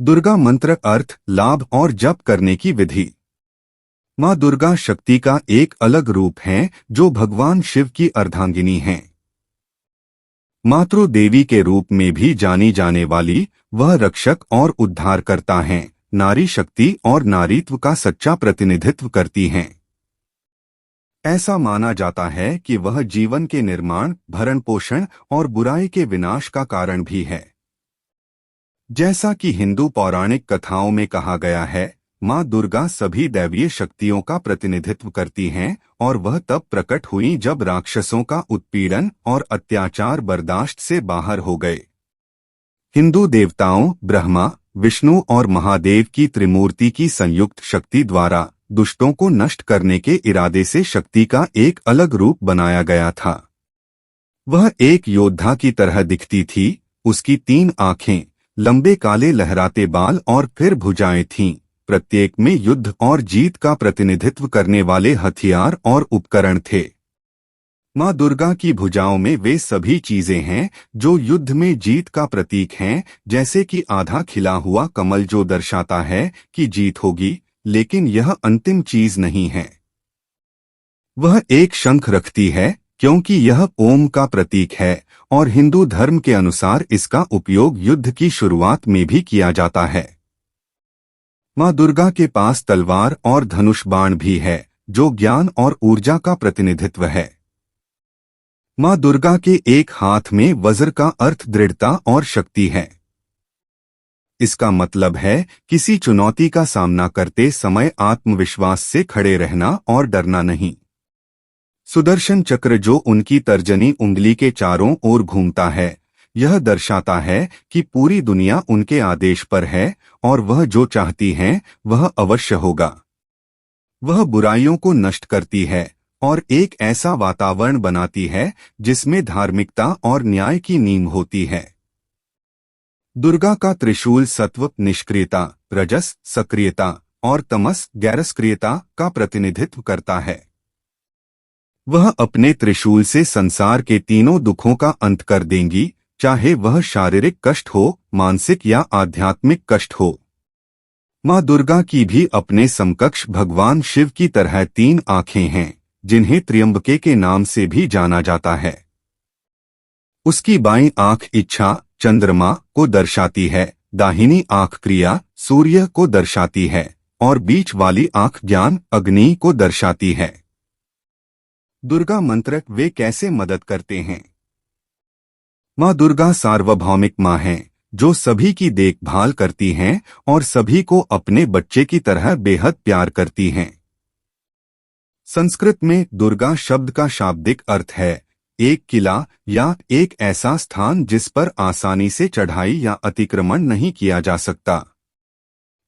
दुर्गा मंत्र अर्थ, लाभ और जप करने की विधि। माँ दुर्गा शक्ति का एक अलग रूप है जो भगवान शिव की अर्धांगिनी हैं। मातृ देवी के रूप में भी जानी जाने वाली वह रक्षक और उद्धारकर्ता हैं, नारी शक्ति और नारीत्व का सच्चा प्रतिनिधित्व करती हैं। ऐसा माना जाता है कि वह जीवन के निर्माण, भरण पोषण और बुराई के विनाश का कारण भी है। जैसा कि हिंदू पौराणिक कथाओं में कहा गया है, माँ दुर्गा सभी दैवीय शक्तियों का प्रतिनिधित्व करती हैं और वह तब प्रकट हुई जब राक्षसों का उत्पीड़न और अत्याचार बर्दाश्त से बाहर हो गए। हिंदू देवताओं ब्रह्मा, विष्णु और महादेव की त्रिमूर्ति की संयुक्त शक्ति द्वारा दुष्टों को नष्ट करने के इरादे से शक्ति का एक अलग रूप बनाया गया था। वह एक योद्धा की तरह दिखती थी। उसकी 3 आंखें, लंबे काले लहराते बाल और फिर भुजाएं थीं, प्रत्येक में युद्ध और जीत का प्रतिनिधित्व करने वाले हथियार और उपकरण थे। माँ दुर्गा की भुजाओं में वे सभी चीजें हैं जो युद्ध में जीत का प्रतीक हैं, जैसे कि आधा खिला हुआ कमल जो दर्शाता है कि जीत होगी, लेकिन यह अंतिम चीज नहीं है। वह एक शंख रखती है क्योंकि यह ओम का प्रतीक है और हिंदू धर्म के अनुसार इसका उपयोग युद्ध की शुरुआत में भी किया जाता है। माँ दुर्गा के पास तलवार और धनुष बाण भी है जो ज्ञान और ऊर्जा का प्रतिनिधित्व है। माँ दुर्गा के एक हाथ में वज्र का अर्थ दृढ़ता और शक्ति है। इसका मतलब है किसी चुनौती का सामना करते समय आत्मविश्वास से खड़े रहना और डरना नहीं। सुदर्शन चक्र जो उनकी तर्जनी उंगली के चारों ओर घूमता है, यह दर्शाता है कि पूरी दुनिया उनके आदेश पर है और वह जो चाहती हैं वह अवश्य होगा। वह बुराइयों को नष्ट करती है और एक ऐसा वातावरण बनाती है जिसमें धार्मिकता और न्याय की नींव होती है। दुर्गा का त्रिशूल सत्व निष्क्रियता, रजस सक्रियता और तमस गैरस्क्रियता का प्रतिनिधित्व करता है। वह अपने त्रिशूल से संसार के तीनों दुखों का अंत कर देंगी, चाहे वह शारीरिक कष्ट हो, मानसिक या आध्यात्मिक कष्ट हो। माँ दुर्गा की भी अपने समकक्ष भगवान शिव की तरह 3 आंखें हैं, जिन्हें त्र्यंबके के नाम से भी जाना जाता है। उसकी बाईं आंख इच्छा, चंद्रमा को दर्शाती है, दाहिनी आंख क्रिया, सूर्य को दर्शाती है और बीच वाली आंख ज्ञान, अग्नि को दर्शाती है। दुर्गा मंत्र वे कैसे मदद करते हैं? माँ दुर्गा सार्वभौमिक माँ हैं जो सभी की देखभाल करती हैं और सभी को अपने बच्चे की तरह बेहद प्यार करती हैं। संस्कृत में दुर्गा शब्द का शाब्दिक अर्थ है एक किला या एक ऐसा स्थान जिस पर आसानी से चढ़ाई या अतिक्रमण नहीं किया जा सकता।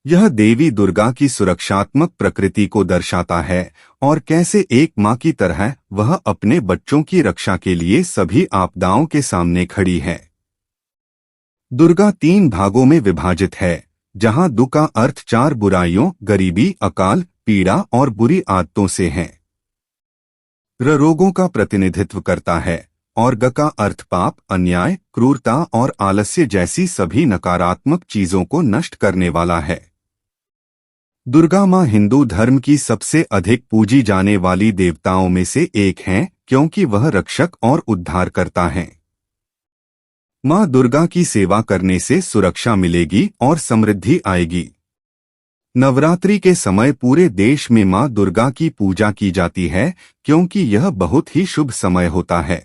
यह देवी दुर्गा की सुरक्षात्मक प्रकृति को दर्शाता है और कैसे एक माँ की तरह वह अपने बच्चों की रक्षा के लिए सभी आपदाओं के सामने खड़ी है। दुर्गा 3 भागों में विभाजित है, जहां दु का अर्थ 4 बुराइयों, गरीबी, अकाल, पीड़ा और बुरी आदतों से है। र रोगों का प्रतिनिधित्व करता है और ग का अर्थ पाप, अन्याय, क्रूरता और आलस्य जैसी सभी नकारात्मक चीजों को नष्ट करने वाला है। दुर्गा माँ हिंदू धर्म की सबसे अधिक पूजी जाने वाली देवताओं में से एक हैं क्योंकि वह रक्षक और उद्धारकर्ता हैं। माँ दुर्गा की सेवा करने से सुरक्षा मिलेगी और समृद्धि आएगी। नवरात्रि के समय पूरे देश में माँ दुर्गा की पूजा की जाती है क्योंकि यह बहुत ही शुभ समय होता है।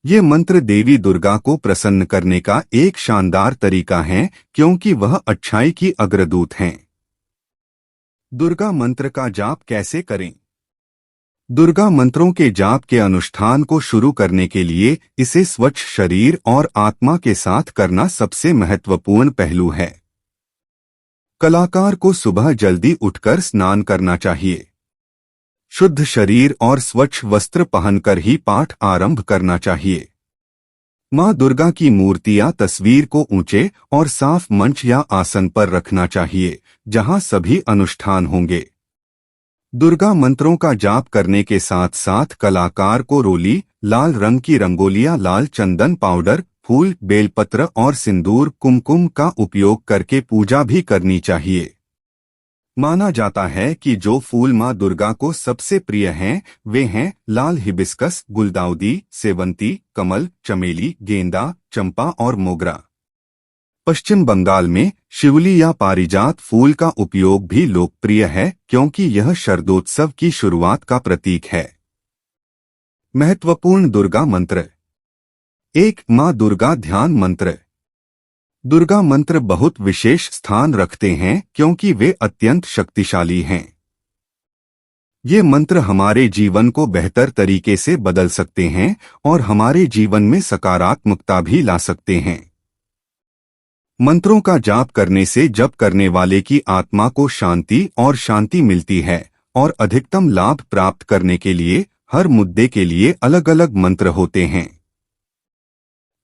ये मंत्र देवी दुर्गा को प्रसन्न करने का एक शानदार तरीका है क्योंकि वह अच्छाई की अग्रदूत हैं। दुर्गा मंत्र का जाप कैसे करें? दुर्गा मंत्रों के जाप के अनुष्ठान को शुरू करने के लिए इसे स्वच्छ शरीर और आत्मा के साथ करना सबसे महत्वपूर्ण पहलू है। कलाकार को सुबह जल्दी उठकर स्नान करना चाहिए। शुद्ध शरीर और स्वच्छ वस्त्र पहनकर ही पाठ आरंभ करना चाहिए। माँ दुर्गा की मूर्ति या तस्वीर को ऊंचे और साफ मंच या आसन पर रखना चाहिए, जहां सभी अनुष्ठान होंगे। दुर्गा मंत्रों का जाप करने के साथ साथ कलाकार को रोली, लाल रंग की रंगोलियां, लाल चंदन पाउडर, फूल, बेलपत्र और सिंदूर, कुमकुम का उपयोग करके पूजा भी करनी चाहिए। माना जाता है कि जो फूल मां दुर्गा को सबसे प्रिय हैं, वे हैं लाल हिबिस्कस, गुलदाउदी, सेवंती, कमल, चमेली, गेंदा, चंपा और मोगरा। पश्चिम बंगाल में शिवली या पारिजात फूल का उपयोग भी लोकप्रिय है क्योंकि यह शरदोत्सव की शुरुआत का प्रतीक है। महत्वपूर्ण दुर्गा मंत्र। 1. मां दुर्गा ध्यान मंत्र। दुर्गा मंत्र बहुत विशेष स्थान रखते हैं क्योंकि वे अत्यंत शक्तिशाली हैं। ये मंत्र हमारे जीवन को बेहतर तरीके से बदल सकते हैं और हमारे जीवन में सकारात्मकता भी ला सकते हैं। मंत्रों का जाप करने से जप करने वाले की आत्मा को शांति मिलती है और अधिकतम लाभ प्राप्त करने के लिए हर मुद्दे के लिए अलग अलग मंत्र होते हैं।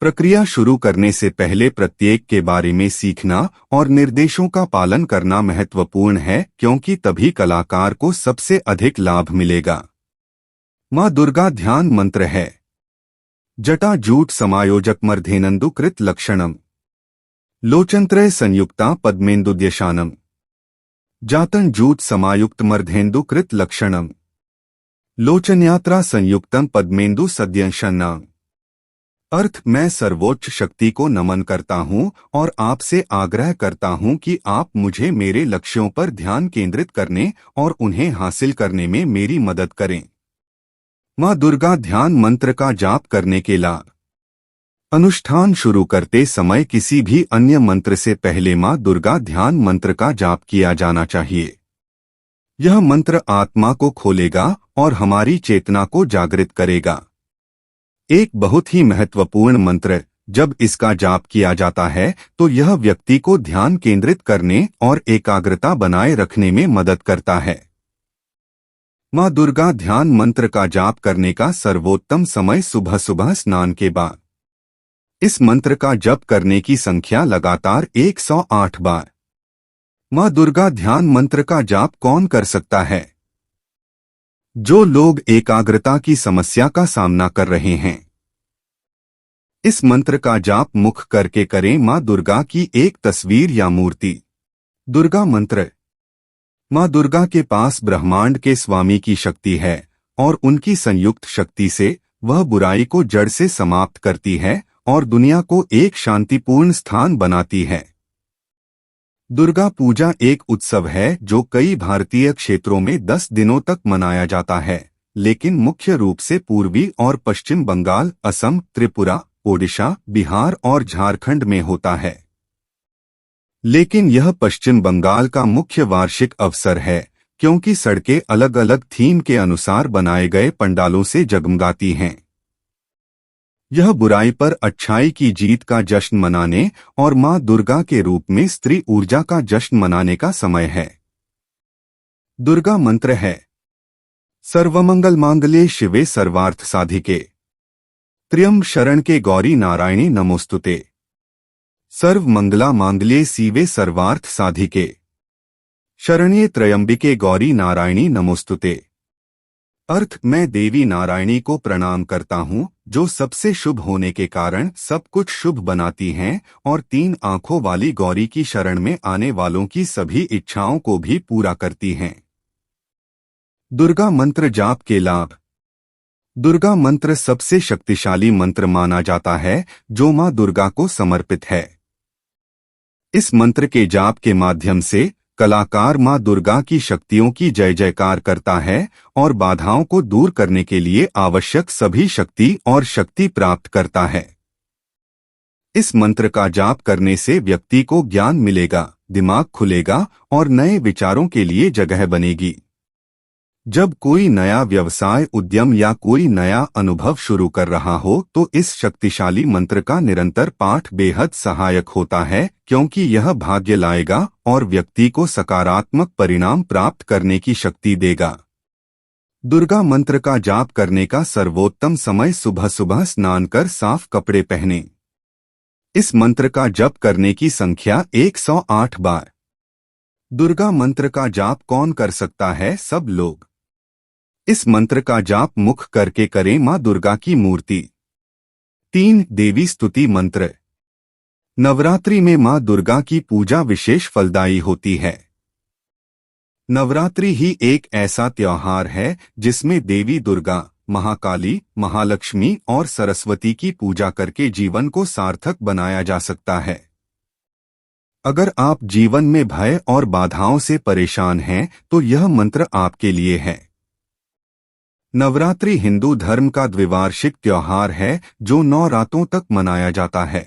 प्रक्रिया शुरू करने से पहले प्रत्येक के बारे में सीखना और निर्देशों का पालन करना महत्वपूर्ण है क्योंकि तभी कलाकार को सबसे अधिक लाभ मिलेगा। मां दुर्गा ध्यान मंत्र है। जटा जूट समायोजक मर्धेनंदु कृत लक्षणम, लोचनत्रय संयुक्ता पद्मेन्दुद्यशानम, जातन जूट समायुक्त मर्धेन्दु कृत लक्षणम, लोचनयात्रा संयुक्तम पद्मेन्दु सद्यंशन्नाम। अर्थ, मैं सर्वोच्च शक्ति को नमन करता हूँ और आपसे आग्रह करता हूँ कि आप मुझे मेरे लक्ष्यों पर ध्यान केंद्रित करने और उन्हें हासिल करने में मेरी मदद करें। मां दुर्गा ध्यान मंत्र का जाप करने के लाभ। अनुष्ठान शुरू करते समय किसी भी अन्य मंत्र से पहले मां दुर्गा ध्यान मंत्र का जाप किया जाना चाहिए। यह मंत्र आत्मा को खोलेगा और हमारी चेतना को जागृत करेगा। एक बहुत ही महत्वपूर्ण मंत्र, जब इसका जाप किया जाता है तो यह व्यक्ति को ध्यान केंद्रित करने और एकाग्रता बनाए रखने में मदद करता है। मां दुर्गा ध्यान मंत्र का जाप करने का सर्वोत्तम समय सुबह सुबह स्नान के बाद। इस मंत्र का जप करने की संख्या लगातार 108 बार। मां दुर्गा ध्यान मंत्र का जाप कौन कर सकता है? जो लोग एकाग्रता की समस्या का सामना कर रहे हैं। इस मंत्र का जाप मुख करके करें। मां दुर्गा की एक तस्वीर या मूर्ति। दुर्गा मंत्र। मां दुर्गा के पास ब्रह्मांड के स्वामी की शक्ति है और उनकी संयुक्त शक्ति से वह बुराई को जड़ से समाप्त करती है और दुनिया को एक शांतिपूर्ण स्थान बनाती है। दुर्गा पूजा एक उत्सव है जो कई भारतीय क्षेत्रों में 10 दिनों तक मनाया जाता है, लेकिन मुख्य रूप से पूर्वी और पश्चिम बंगाल, असम, त्रिपुरा, ओडिशा, बिहार और झारखंड में होता है। लेकिन यह पश्चिम बंगाल का मुख्य वार्षिक अवसर है क्योंकि सड़कें अलग अलग थीम के अनुसार बनाए गए पंडालों से जगमगाती हैं। यह बुराई पर अच्छाई की जीत का जश्न मनाने और मां दुर्गा के रूप में स्त्री ऊर्जा का जश्न मनाने का समय है। दुर्गा मंत्र है। सर्वमंगल मांगल्ये शिवे सर्वार्थ साधिके, त्र्यंबके शरण्ये गौरी नारायणी नमोस्तुते, सर्व मंगला मांगल्ये शिवे सर्वार्थ साधिके, शरण्ये त्र्यंबिके गौरी नारायणी नमोस्तुते। अर्थ, मैं देवी नारायणी को प्रणाम करता हूँ जो सबसे शुभ होने के कारण सब कुछ शुभ बनाती हैं और 3 आंखों वाली गौरी की शरण में आने वालों की सभी इच्छाओं को भी पूरा करती हैं। दुर्गा मंत्र जाप के लाभ। दुर्गा मंत्र सबसे शक्तिशाली मंत्र माना जाता है जो मां दुर्गा को समर्पित है। इस मंत्र के जाप के माध्यम से कलाकार मां दुर्गा की शक्तियों की जय जयकार करता है और बाधाओं को दूर करने के लिए आवश्यक सभी शक्ति और शक्ति प्राप्त करता है। इस मंत्र का जाप करने से व्यक्ति को ज्ञान मिलेगा, दिमाग खुलेगा और नए विचारों के लिए जगह बनेगी। जब कोई नया व्यवसाय, उद्यम या कोई नया अनुभव शुरू कर रहा हो तो इस शक्तिशाली मंत्र का निरंतर पाठ बेहद सहायक होता है क्योंकि यह भाग्य लाएगा और व्यक्ति को सकारात्मक परिणाम प्राप्त करने की शक्ति देगा। दुर्गा मंत्र का जाप करने का सर्वोत्तम समय सुबह सुबह स्नान कर साफ कपड़े पहने। इस मंत्र का जप करने की संख्या 108 बार। दुर्गा मंत्र का जाप कौन कर सकता है? सब लोग। इस मंत्र का जाप मुख करके करें। मां दुर्गा की मूर्ति। 3 देवी स्तुति मंत्र। नवरात्रि में मां दुर्गा की पूजा विशेष फलदायी होती है। नवरात्रि ही एक ऐसा त्योहार है जिसमें देवी दुर्गा, महाकाली, महालक्ष्मी और सरस्वती की पूजा करके जीवन को सार्थक बनाया जा सकता है। अगर आप जीवन में भय और बाधाओं से परेशान हैं तो यह मंत्र आपके लिए है। नवरात्रि हिंदू धर्म का द्विवार्षिक त्योहार है जो 9 रातों तक मनाया जाता है।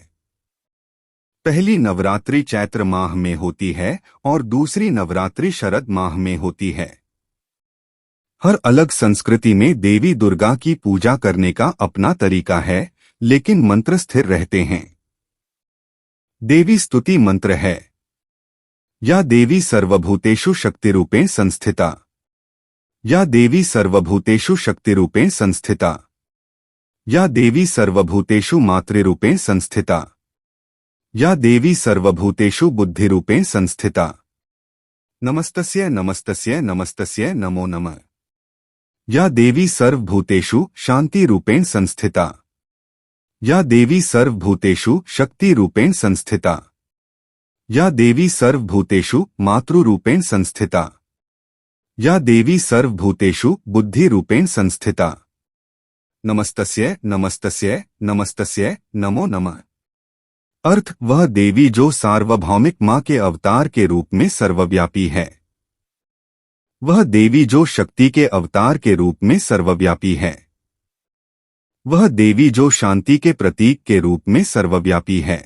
पहली नवरात्रि चैत्र माह में होती है और दूसरी नवरात्रि शरद माह में होती है। हर अलग संस्कृति में देवी दुर्गा की पूजा करने का अपना तरीका है, लेकिन मंत्र स्थिर रहते हैं। देवी स्तुति मंत्र है। या देवी सर्वभूतेषु शक्तिरूपेण संस्थिता। या देवी सर्वभूतेषु शक्तिरूपेण संस्थिता। या देवी सर्वभूतेषु मातृरूपेण संस्थिता। या देवी सर्वभूतेषु बुद्धिरूपेण संस्थिता। नमस्तस्य नमस्तस्य नमस्तस्य नमो नमः। या देवी सर्वभूतेषु शांतिरूपेण संस्थिता। या देवी सर्वभूतेषु शक्तिरूपेण संस्थिता। या देवी सर्वभूतेषु मातृरूपेण संस्थिता। या देवी सर्वभूतेषु बुद्धिरूपेण संस्थिता। नमस्तस्य नमस्तस्य नमस्तस्य नमो नमः। अर्थ, वह देवी जो सार्वभौमिक मां के अवतार के रूप में सर्वव्यापी है। वह देवी जो शक्ति के अवतार के रूप में सर्वव्यापी है। वह देवी जो शांति के प्रतीक के रूप में सर्वव्यापी है।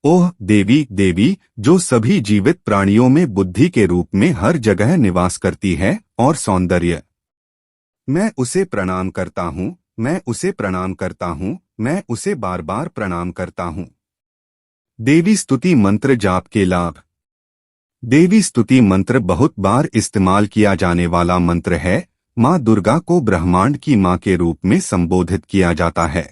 ओह देवी, देवी जो सभी जीवित प्राणियों में बुद्धि के रूप में हर जगह निवास करती है और सौंदर्य। मैं उसे प्रणाम करता हूँ, मैं उसे प्रणाम करता हूँ, मैं उसे बार बार प्रणाम करता हूँ। देवी स्तुति मंत्र जाप के लाभ। देवी स्तुति मंत्र बहुत बार इस्तेमाल किया जाने वाला मंत्र है। मां दुर्गा को ब्रह्मांड की मां के रूप में संबोधित किया जाता है।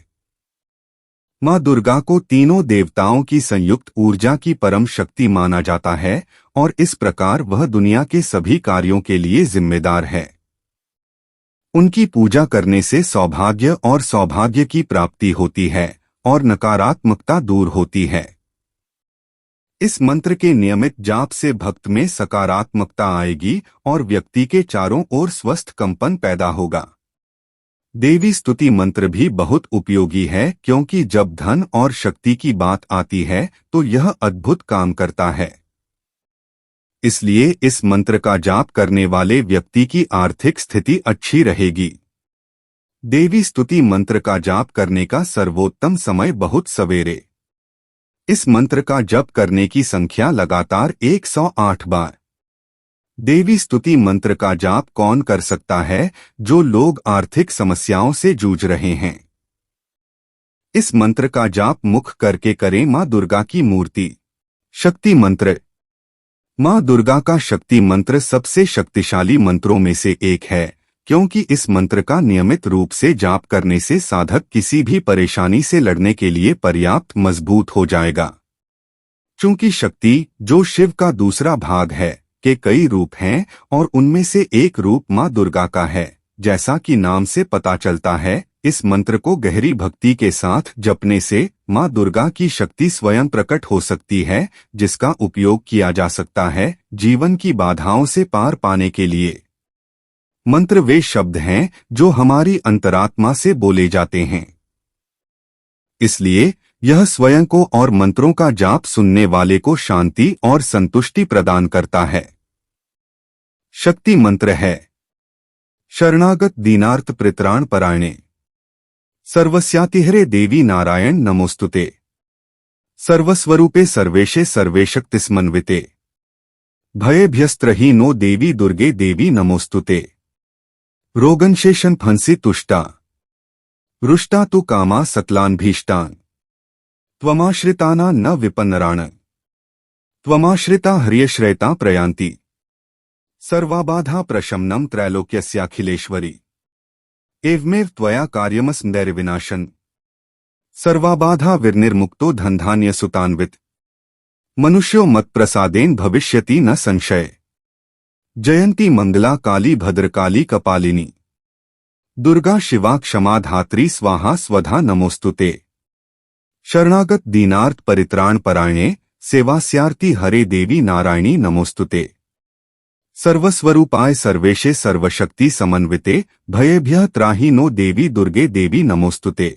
मां दुर्गा को तीनों देवताओं की संयुक्त ऊर्जा की परम शक्ति माना जाता है और इस प्रकार वह दुनिया के सभी कार्यों के लिए जिम्मेदार है। उनकी पूजा करने से सौभाग्य और सौभाग्य की प्राप्ति होती है और नकारात्मकता दूर होती है। इस मंत्र के नियमित जाप से भक्त में सकारात्मकता आएगी और व्यक्ति के चारों ओर स्वस्थ कंपन पैदा होगा। देवी स्तुति मंत्र भी बहुत उपयोगी है क्योंकि जब धन और शक्ति की बात आती है तो यह अद्भुत काम करता है। इसलिए इस मंत्र का जाप करने वाले व्यक्ति की आर्थिक स्थिति अच्छी रहेगी। देवी स्तुति मंत्र का जाप करने का सर्वोत्तम समय बहुत सवेरे। इस मंत्र का जप करने की संख्या लगातार 108 बार। देवी स्तुति मंत्र का जाप कौन कर सकता है? जो लोग आर्थिक समस्याओं से जूझ रहे हैं। इस मंत्र का जाप मुख करके करें। मां दुर्गा की मूर्ति। शक्ति मंत्र। मां दुर्गा का शक्ति मंत्र सबसे शक्तिशाली मंत्रों में से एक है क्योंकि इस मंत्र का नियमित रूप से जाप करने से साधक किसी भी परेशानी से लड़ने के लिए पर्याप्त मजबूत हो जाएगा। चूंकि शक्ति, जो शिव का दूसरा भाग है, के कई रूप हैं और उनमें से एक रूप मां दुर्गा का है, जैसा कि नाम से पता चलता है। इस मंत्र को गहरी भक्ति के साथ जपने से मां दुर्गा की शक्ति स्वयं प्रकट हो सकती है, जिसका उपयोग किया जा सकता है जीवन की बाधाओं से पार पाने के लिए। मंत्र वे शब्द हैं जो हमारी अंतरात्मा से बोले जाते हैं। इसलिए यह स्वयं को और मंत्रों का जाप सुनने वाले को शांति और संतुष्टि प्रदान करता है। शक्ति मंत्र है। शरणागत दीनार्थ परित्राण परायणे सर्वस्यातिहरे देवी नारायण नमोस्तुते। सर्वस्वरूपे सर्वेशे सर्वेशक्तिस्मन्विते भयेभ्यस्त्रहीनो देवी दुर्गे देवी नमोस्तुते। रोगंशेषं फंसि तुष्टा रुष्टा तु कामा सकलान्भीष्टान् त्वमाश्रिताना न विपन्नराण त्वमाश्रिता ह्रियश्रयता प्रयान्ति सर्वाबाधा प्रशमनं त्रैलोक्यस्याखिलेश्वरी एवमेव त्वया कार्यमस्मदैर्विनाशन् सर्वाबाधा विर्निर्मुक्तो धनधान्यसुतान्वित मनुष्यो मत्प्रसादेन भविष्यति न संशय। जयंती मंगला काली भद्रकाली कपालिनी दुर्गा शिवा क्षमा धात्री स्वाहा स्वधा नमोस्तुते। शरणागत दीनार्थ परित्राण परायणे सेवास्यार्ति हरे देवी नारायणी नमोस्तुते। सर्वस्वरूपाय सर्वेशे सर्वशक्ति समन्विते भयेभ्यः त्राहि नो देवी दुर्गे देवी नमोस्तुते।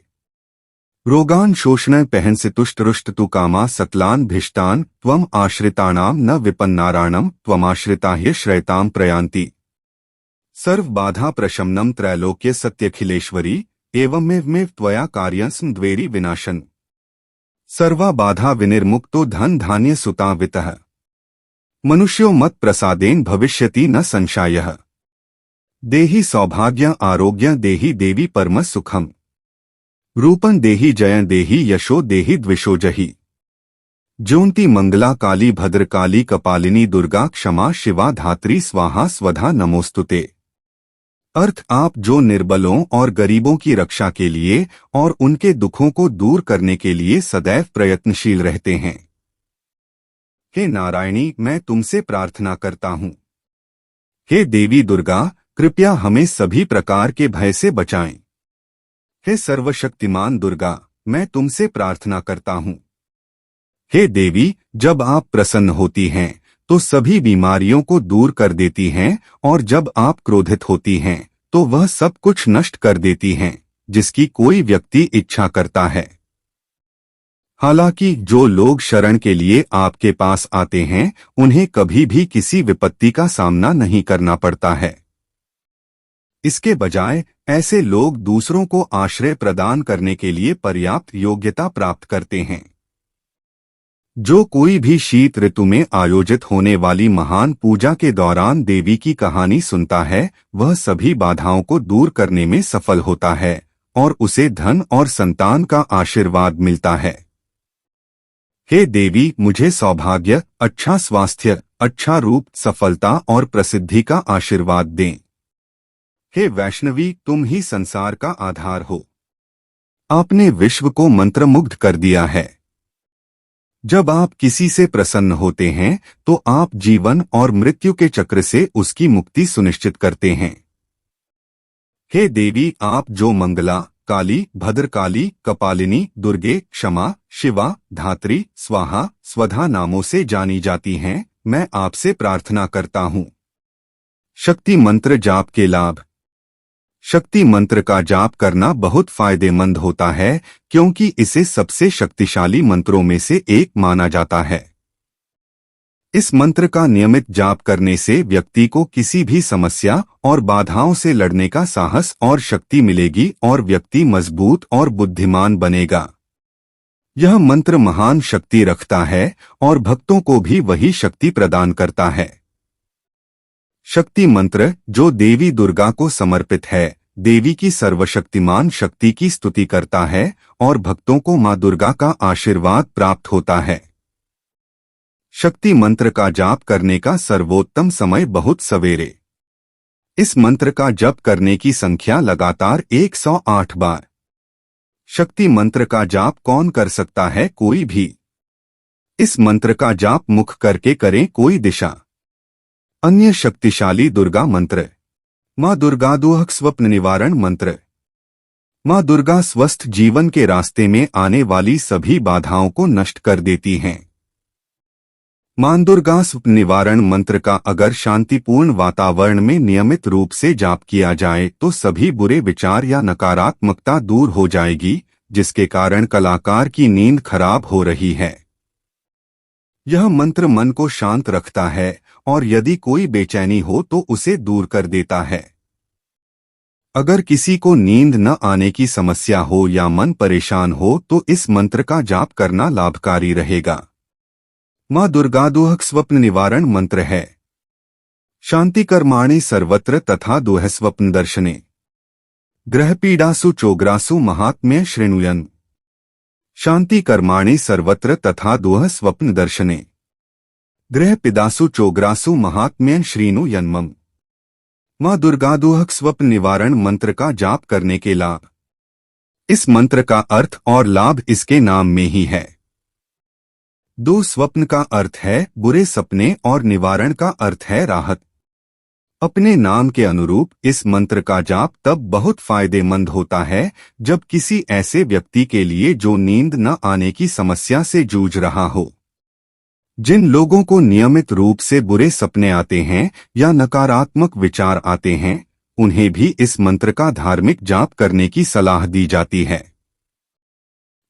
रोगान शोषण पहंसि तुष्ट रुष्ट तु कामा सकलान भिष्टान त्वम आश्रितानाम न विपन्नाराणम त्वमाश्रिता हि श्रयताम प्रयान्ति। सर्व बाधा प्रशमनम त्रैलोक्य सत्यखिलेश्वरी एवमेव त्वया कार्यं द्वेरी विनाशन। सर्वा बाधा विनिर्मुक्तो धन धान्य सुता वितः मनुष्यो मत प्रसादेन भविष्यति न संशयः। देहि सौभाग्य आरोग्य देहि देवी परम सुखम। रूपं देहि जयं देहि यशो देहि द्विषोजहि। ज्योति मंगला काली भद्रकाली कपालिनी दुर्गा क्षमा शिवा धात्री स्वाहा स्वधा नमोस्तुते। अर्थ आप जो निर्बलों और गरीबों की रक्षा के लिए और उनके दुखों को दूर करने के लिए सदैव प्रयत्नशील रहते हैं। हे नारायणी, मैं तुमसे प्रार्थना करता हूँ। हे देवी दुर्गा, कृपया हमें सभी प्रकार के भय से बचाएं। हे सर्वशक्तिमान दुर्गा, मैं तुमसे प्रार्थना करता हूँ। हे देवी, जब आप प्रसन्न होती हैं तो सभी बीमारियों को दूर कर देती हैं और जब आप क्रोधित होती हैं तो वह सब कुछ नष्ट कर देती हैं जिसकी कोई व्यक्ति इच्छा करता है। हालांकि जो लोग शरण के लिए आपके पास आते हैं उन्हें कभी भी किसी विपत्ति का सामना नहीं करना पड़ता है। इसके बजाय ऐसे लोग दूसरों को आश्रय प्रदान करने के लिए पर्याप्त योग्यता प्राप्त करते हैं। जो कोई भी शीत ऋतु में आयोजित होने वाली महान पूजा के दौरान देवी की कहानी सुनता है वह सभी बाधाओं को दूर करने में सफल होता है और उसे धन और संतान का आशीर्वाद मिलता है। हे देवी, मुझे सौभाग्य, अच्छा स्वास्थ्य, अच्छा रूप, सफलता और प्रसिद्धि का आशीर्वाद दें। हे वैष्णवी, तुम ही संसार का आधार हो। आपने विश्व को मंत्रमुग्ध कर दिया है। जब आप किसी से प्रसन्न होते हैं तो आप जीवन और मृत्यु के चक्र से उसकी मुक्ति सुनिश्चित करते हैं। हे देवी, आप जो मंगला, काली, भद्रकाली, कपालिनी, दुर्गे, क्षमा, शिवा, धात्री, स्वाहा, स्वधा नामों से जानी जाती हैं, मैं आपसे प्रार्थना करता हूँ। शक्ति मंत्र जाप के लाभ। शक्ति मंत्र का जाप करना बहुत फायदेमंद होता है क्योंकि इसे सबसे शक्तिशाली मंत्रों में से एक माना जाता है। इस मंत्र का नियमित जाप करने से व्यक्ति को किसी भी समस्या और बाधाओं से लड़ने का साहस और शक्ति मिलेगी और व्यक्ति मजबूत और बुद्धिमान बनेगा। यह मंत्र महान शक्ति रखता है और भक्तों को भी वही शक्ति प्रदान करता है। शक्ति मंत्र जो देवी दुर्गा को समर्पित है, देवी की सर्वशक्तिमान शक्ति की स्तुति करता है और भक्तों को मां दुर्गा का आशीर्वाद प्राप्त होता है। शक्ति मंत्र का जाप करने का सर्वोत्तम समय बहुत सवेरे। इस मंत्र का जप करने की संख्या लगातार 108 बार। शक्ति मंत्र का जाप कौन कर सकता है? कोई भी। इस मंत्र का जाप मुख करके करें, कोई दिशा। अन्य शक्तिशाली दुर्गा मंत्र। मां दुर्गा दुहक स्वप्न निवारण मंत्र। मां दुर्गा स्वस्थ जीवन के रास्ते में आने वाली सभी बाधाओं को नष्ट कर देती हैं। मां दुर्गा स्वप्न निवारण मंत्र का अगर शांतिपूर्ण वातावरण में नियमित रूप से जाप किया जाए तो सभी बुरे विचार या नकारात्मकता दूर हो जाएगी, जिसके कारण कलाकार की नींद खराब हो रही है। यह मंत्र मन को शांत रखता है और यदि कोई बेचैनी हो तो उसे दूर कर देता है। अगर किसी को नींद न आने की समस्या हो या मन परेशान हो तो इस मंत्र का जाप करना लाभकारी रहेगा। मां दुर्गा दुहक स्वप्न निवारण मंत्र है। शांति कर्माणि सर्वत्र तथा दुह स्वप्न दर्शने। ग्रह पीड़ासु चोग्रासु महात्म्य श्रृणुयन्। शांति कर्माणि सर्वत्र तथा दुह स्वप्न दर्शने। ग्रह पिदासु चोग्रासु महात्म्य श्रीनु यन्मम। मां दुर्गा दुहक स्वप्न निवारण मंत्र का जाप करने के लाभ। इस मंत्र का अर्थ और लाभ इसके नाम में ही है। दो स्वप्न का अर्थ है बुरे सपने और निवारण का अर्थ है राहत। अपने नाम के अनुरूप इस मंत्र का जाप तब बहुत फायदेमंद होता है जब किसी ऐसे व्यक्ति के लिए जो नींद न आने की समस्या से जूझ रहा हो। जिन लोगों को नियमित रूप से बुरे सपने आते हैं या नकारात्मक विचार आते हैं, उन्हें भी इस मंत्र का धार्मिक जाप करने की सलाह दी जाती है।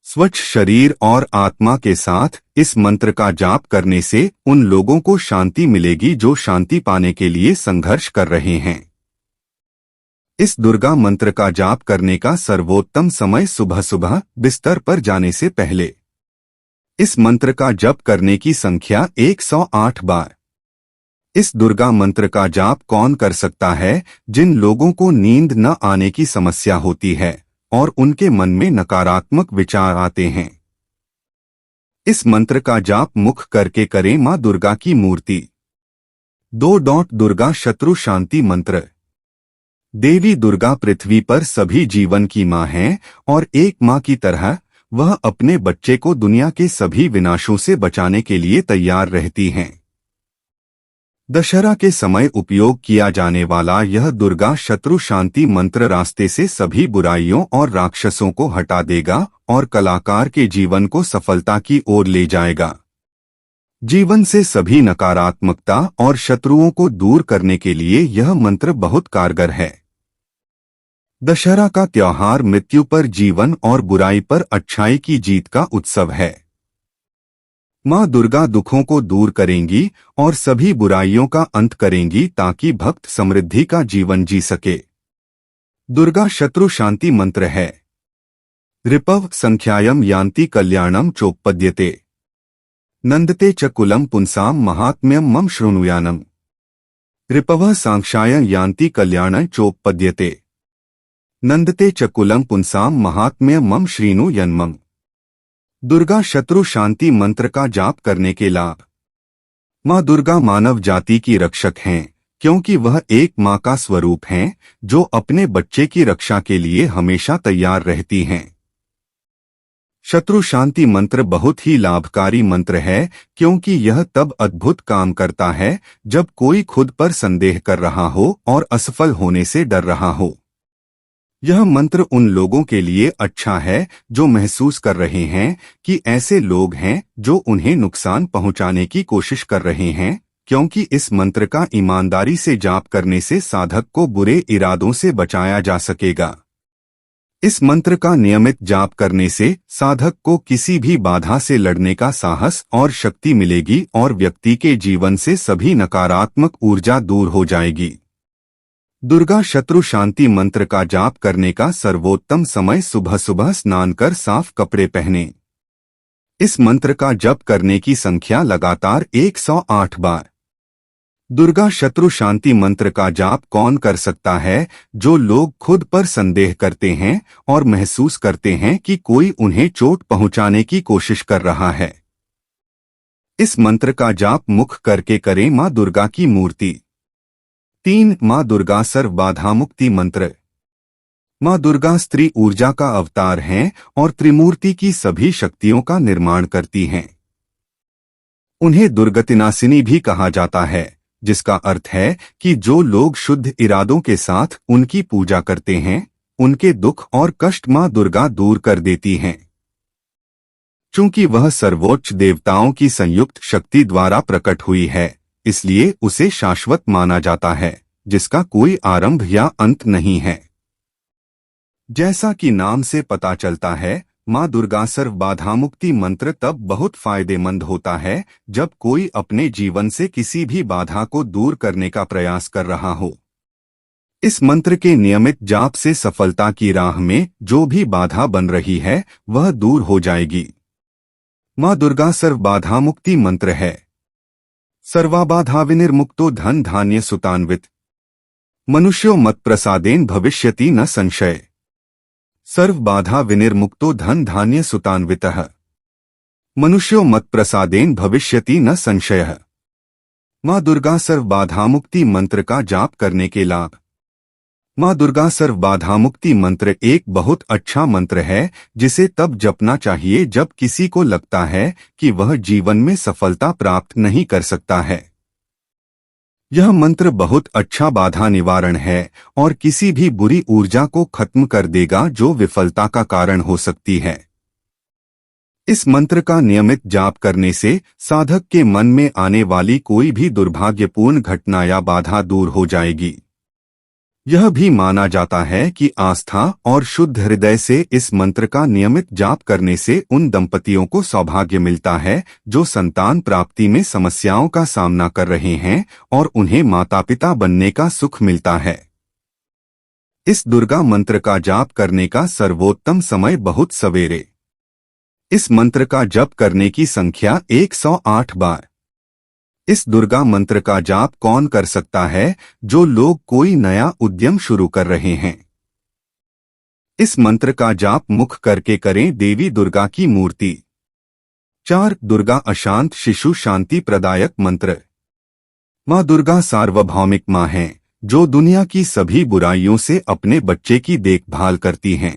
स्वच्छ शरीर और आत्मा के साथ इस मंत्र का जाप करने से उन लोगों को शांति मिलेगी जो शांति पाने के लिए संघर्ष कर रहे हैं। इस दुर्गा मंत्र का जाप करने का सर्वोत्तम समय सुबह सुबह बिस्तर पर जाने से पहले। इस मंत्र का जप करने की संख्या 108 बार। इस दुर्गा मंत्र का जाप कौन कर सकता है? जिन लोगों को नींद न आने की समस्या होती है और उनके मन में नकारात्मक विचार आते हैं। इस मंत्र का जाप मुख करके करें। मां दुर्गा की मूर्ति। 2. दुर्गा शत्रु शांति मंत्र। देवी दुर्गा पृथ्वी पर सभी जीवन की मां हैं और एक मां की तरह वह अपने बच्चे को दुनिया के सभी विनाशों से बचाने के लिए तैयार रहती हैं। दशहरा के समय उपयोग किया जाने वाला यह दुर्गा शत्रु शांति मंत्र रास्ते से सभी बुराइयों और राक्षसों को हटा देगा और कलाकार के जीवन को सफलता की ओर ले जाएगा। जीवन से सभी नकारात्मकता और शत्रुओं को दूर करने के लिए यह मंत्र बहुत कारगर है। दशहरा का त्योहार मृत्यु पर जीवन और बुराई पर अच्छाई की जीत का उत्सव है। मां दुर्गा दुखों को दूर करेंगी और सभी बुराइयों का अंत करेंगी ताकि भक्त समृद्धि का जीवन जी सके। दुर्गा शत्रु शांति मंत्र है। ऋपव संख्यायम यान्ति कल्याणम चोपपद्यते नंदते च कुलम पुंसाम महात्म्यम मम शृणुयानम। ऋपवः सांक्षाय यान्ति कल्याण चोपपद्यते नंदते च कुलम पुंसाम महात्म्यम मम श्रीणुयन्मम। दुर्गा शत्रु शांति मंत्र का जाप करने के लाभ। मां दुर्गा मानव जाति की रक्षक हैं, क्योंकि वह एक मां का स्वरूप हैं जो अपने बच्चे की रक्षा के लिए हमेशा तैयार रहती हैं। शत्रु शांति मंत्र बहुत ही लाभकारी मंत्र है, क्योंकि यह तब अद्भुत काम करता है जब कोई खुद पर संदेह कर रहा हो और असफल होने से डर रहा हो। यह मंत्र उन लोगों के लिए अच्छा है जो महसूस कर रहे हैं कि ऐसे लोग हैं जो उन्हें नुकसान पहुंचाने की कोशिश कर रहे हैं, क्योंकि इस मंत्र का ईमानदारी से जाप करने से साधक को बुरे इरादों से बचाया जा सकेगा। इस मंत्र का नियमित जाप करने से साधक को किसी भी बाधा से लड़ने का साहस और शक्ति मिलेगी और व्यक्ति के जीवन से सभी नकारात्मक ऊर्जा दूर हो जाएगी। दुर्गा शत्रु शांति मंत्र का जाप करने का सर्वोत्तम समय सुबह सुबह स्नान कर साफ कपड़े पहने। इस मंत्र का जप करने की संख्या लगातार 108 बार। दुर्गा शत्रु शांति मंत्र का जाप कौन कर सकता है? जो लोग खुद पर संदेह करते हैं और महसूस करते हैं कि कोई उन्हें चोट पहुंचाने की कोशिश कर रहा है। इस मंत्र का जाप मुख करके करें। मां दुर्गा की मूर्ति। 3. मां दुर्गा सर्व बाधा मुक्ति मंत्र। मां दुर्गा स्त्री ऊर्जा का अवतार हैं और त्रिमूर्ति की सभी शक्तियों का निर्माण करती हैं। उन्हें दुर्गतिनाशिनी भी कहा जाता है, जिसका अर्थ है कि जो लोग शुद्ध इरादों के साथ उनकी पूजा करते हैं, उनके दुख और कष्ट मां दुर्गा दूर कर देती हैं। चूंकि वह सर्वोच्च देवताओं की संयुक्त शक्ति द्वारा प्रकट हुई है, इसलिए उसे शाश्वत माना जाता है, जिसका कोई आरंभ या अंत नहीं है। जैसा कि नाम से पता चलता है, मां दुर्गा सर्व बाधा मुक्ति मंत्र तब बहुत फायदेमंद होता है जब कोई अपने जीवन से किसी भी बाधा को दूर करने का प्रयास कर रहा हो। इस मंत्र के नियमित जाप से सफलता की राह में जो भी बाधा बन रही है वह दूर हो जाएगी। मां दुर्गा सर्व बाधा मुक्ति मंत्र है। सर्वाबाधा विनिर्मुक्तो धन धान्य सुतान्वित मनुष्यो मत प्रसादेन भविष्यति न संशय। सर्व बाधा विनिर्मुक्तो धन धान्य सुतान्वितः मनुष्यो मत प्रसादेन भविष्यति न संशयः। मां दुर्गा सर्व बाधा मुक्ति मंत्र का जाप करने के लाभ। मां दुर्गा सर्व बाधा मुक्ति मंत्र एक बहुत अच्छा मंत्र है जिसे तब जपना चाहिए जब किसी को लगता है कि वह जीवन में सफलता प्राप्त नहीं कर सकता है। यह मंत्र बहुत अच्छा बाधा निवारण है और किसी भी बुरी ऊर्जा को खत्म कर देगा जो विफलता का कारण हो सकती है। इस मंत्र का नियमित जाप करने से साधक के मन में आने वाली कोई भी दुर्भाग्यपूर्ण घटना या बाधा दूर हो जाएगी। यह भी माना जाता है कि आस्था और शुद्ध हृदय से इस मंत्र का नियमित जाप करने से उन दंपतियों को सौभाग्य मिलता है जो संतान प्राप्ति में समस्याओं का सामना कर रहे हैं और उन्हें माता पिता बनने का सुख मिलता है। इस दुर्गा मंत्र का जाप करने का सर्वोत्तम समय बहुत सवेरे। इस मंत्र का जप करने की संख्या 108 बार। इस दुर्गा मंत्र का जाप कौन कर सकता है? जो लोग कोई नया उद्यम शुरू कर रहे हैं। इस मंत्र का जाप मुख करके करें देवी दुर्गा की मूर्ति। 4 दुर्गा अशांत शिशु शांति प्रदायक मंत्र। माँ दुर्गा सार्वभौमिक माँ हैं जो दुनिया की सभी बुराइयों से अपने बच्चे की देखभाल करती हैं।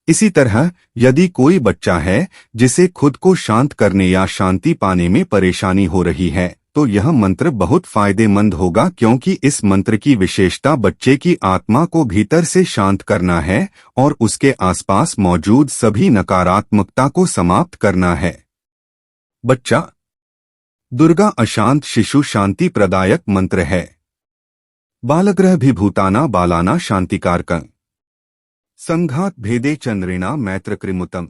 इसी तरह यदि कोई बच्चा है जिसे खुद को शांत करने या शांति पाने में परेशानी हो रही है तो यह मंत्र बहुत फायदेमंद होगा, क्योंकि इस मंत्र की विशेषता बच्चे की आत्मा को भीतर से शांत करना है और उसके आसपास मौजूद सभी नकारात्मकता को समाप्त करना है। बच्चा दुर्गा अशांत शिशु शांति प्रदायक मंत्र है। बालग्रह विभूताना बालाना शांतिकारकं संघात भेदे चंद्रेणा मैत्रकृमुतम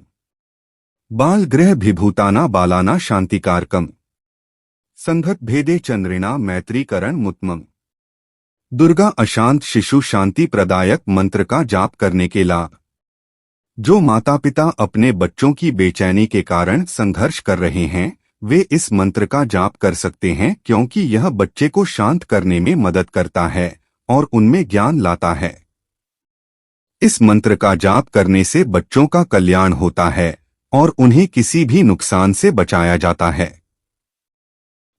बाल गृह विभूताना बालाना शांतिकारकम संघत भेदे चंद्रेणा मैत्रीकरण मुत्मम। दुर्गा अशांत शिशु शांति प्रदायक मंत्र का जाप करने के लाभ। जो माता पिता अपने बच्चों की बेचैनी के कारण संघर्ष कर रहे हैं वे इस मंत्र का जाप कर सकते हैं, क्योंकि यह बच्चे को शांत करने में मदद करता है और उनमें ज्ञान लाता है। इस मंत्र का जाप करने से बच्चों का कल्याण होता है और उन्हें किसी भी नुकसान से बचाया जाता है।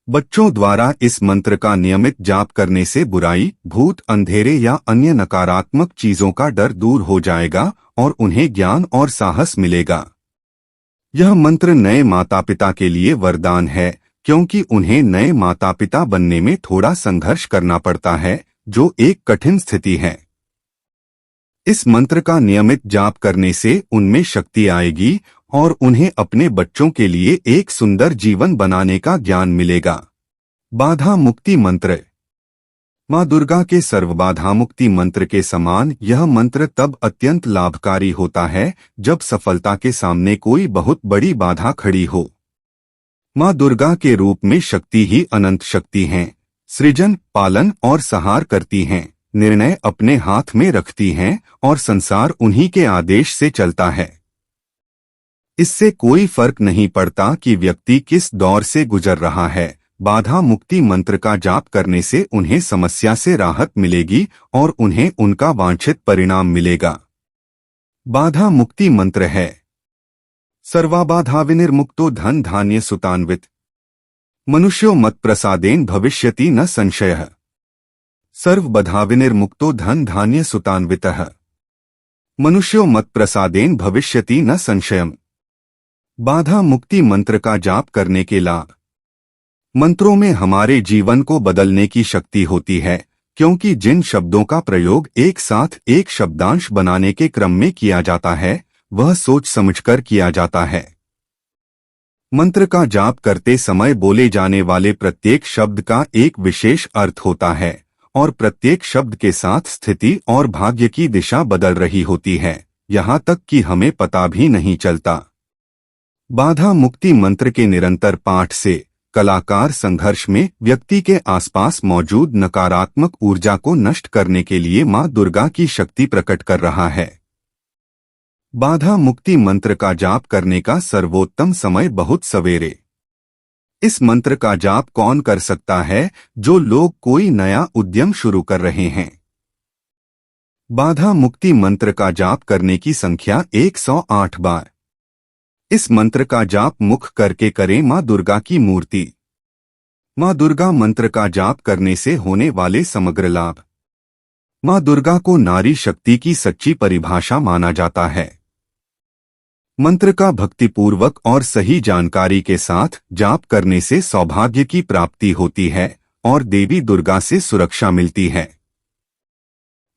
बच्चों द्वारा इस मंत्र का नियमित जाप करने से बुराई, भूत, अंधेरे या अन्य नकारात्मक चीजों का डर दूर हो जाएगा और उन्हें ज्ञान और साहस मिलेगा। यह मंत्र नए माता पिता के लिए वरदान है, क्योंकि उन्हें नए माता पिता बनने में थोड़ा संघर्ष करना पड़ता है, जो एक कठिन स्थिति है। इस मंत्र का नियमित जाप करने से उनमें शक्ति आएगी और उन्हें अपने बच्चों के लिए एक सुंदर जीवन बनाने का ज्ञान मिलेगा। बाधा मुक्ति मंत्र। माँ दुर्गा के सर्वबाधा मुक्ति मंत्र के समान यह मंत्र तब अत्यंत लाभकारी होता है जब सफलता के सामने कोई बहुत बड़ी बाधा खड़ी हो। माँ दुर्गा के रूप में शक्ति ही अनंत शक्ति हैं, सृजन, पालन और संहार करती हैं, निर्णय अपने हाथ में रखती हैं और संसार उन्हीं के आदेश से चलता है। इससे कोई फर्क नहीं पड़ता कि व्यक्ति किस दौर से गुजर रहा है, बाधा मुक्ति मंत्र का जाप करने से उन्हें समस्या से राहत मिलेगी और उन्हें उनका वांछित परिणाम मिलेगा। बाधा मुक्ति मंत्र है। सर्वाबाधा विनिर्मुक्तो धन धान्य सुतान्वित मनुष्यो मत प्रसादेन भविष्यति न संशयः सर्वबाधा विनिर्मुक्तो धन धान्य सुतान्वितः मनुष्यो मत प्रसादेन भविष्यति न संशयम्। बाधा मुक्ति मंत्र का जाप करने के लाभ। मंत्रों में हमारे जीवन को बदलने की शक्ति होती है, क्योंकि जिन शब्दों का प्रयोग एक साथ एक शब्दांश बनाने के क्रम में किया जाता है वह सोच समझकर किया जाता है। मंत्र का जाप करते समय बोले जाने वाले प्रत्येक शब्द का एक विशेष अर्थ होता है और प्रत्येक शब्द के साथ स्थिति और भाग्य की दिशा बदल रही होती है, यहाँ तक कि हमें पता भी नहीं चलता। बाधा मुक्ति मंत्र के निरंतर पाठ से कलाकार संघर्ष में व्यक्ति के आसपास मौजूद नकारात्मक ऊर्जा को नष्ट करने के लिए मां दुर्गा की शक्ति प्रकट कर रहा है। बाधा मुक्ति मंत्र का जाप करने का सर्वोत्तम समय बहुत सवेरे। इस मंत्र का जाप कौन कर सकता है? जो लोग कोई नया उद्यम शुरू कर रहे हैं। बाधा मुक्ति मंत्र का जाप करने की संख्या 108 बार। इस मंत्र का जाप मुख करके करें माँ दुर्गा की मूर्ति। माँ दुर्गा मंत्र का जाप करने से होने वाले समग्र लाभ। माँ दुर्गा को नारी शक्ति की सच्ची परिभाषा माना जाता है। मंत्र का भक्तिपूर्वक और सही जानकारी के साथ जाप करने से सौभाग्य की प्राप्ति होती है और देवी दुर्गा से सुरक्षा मिलती है।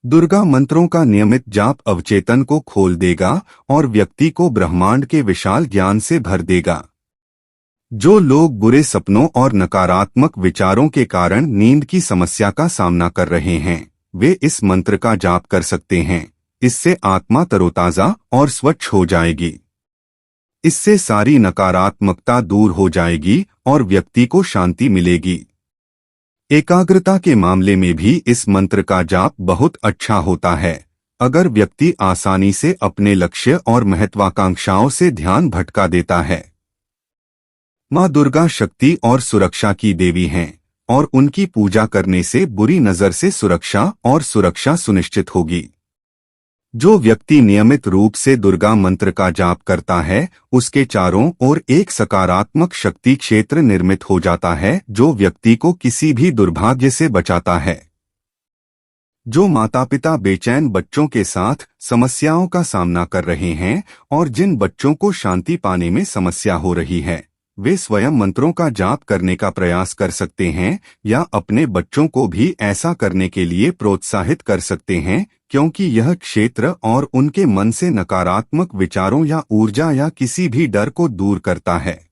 दुर्गा मंत्रों का नियमित जाप अवचेतन को खोल देगा और व्यक्ति को ब्रह्मांड के विशाल ज्ञान से भर देगा। जो लोग बुरे सपनों और नकारात्मक विचारों के कारण नींद की समस्या का सामना कर रहे हैं, वे इस मंत्र का जाप कर सकते हैं। इससे आत्मा तरोताजा और स्वच्छ हो जाएगी। इससे सारी नकारात्मकता दूर हो जाएगी और व्यक्ति को शांति मिलेगी। एकाग्रता के मामले में भी इस मंत्र का जाप बहुत अच्छा होता है। अगर व्यक्ति आसानी से अपने लक्ष्य और महत्वाकांक्षाओं से ध्यान भटका देता है। माँ दुर्गा शक्ति और सुरक्षा की देवी हैं और उनकी पूजा करने से बुरी नजर से सुरक्षा सुनिश्चित होगी। जो व्यक्ति नियमित रूप से दुर्गा मंत्र का जाप करता है, उसके चारों ओर एक सकारात्मक शक्ति क्षेत्र निर्मित हो जाता है, जो व्यक्ति को किसी भी दुर्भाग्य से बचाता है। जो माता-पिता बेचैन बच्चों के साथ समस्याओं का सामना कर रहे हैं और जिन बच्चों को शांति पाने में समस्या हो रही है, वे स्वयं मंत्रों का जाप करने का प्रयास कर सकते हैं या अपने बच्चों को भी ऐसा करने के लिए प्रोत्साहित कर सकते हैं, क्योंकि यह क्षेत्र और उनके मन से नकारात्मक विचारों या ऊर्जा या किसी भी डर को दूर करता है।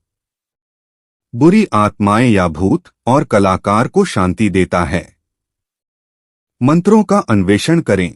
बुरी आत्माएं या भूत और कलाकार को शांति देता है। मंत्रों का अन्वेषण करें।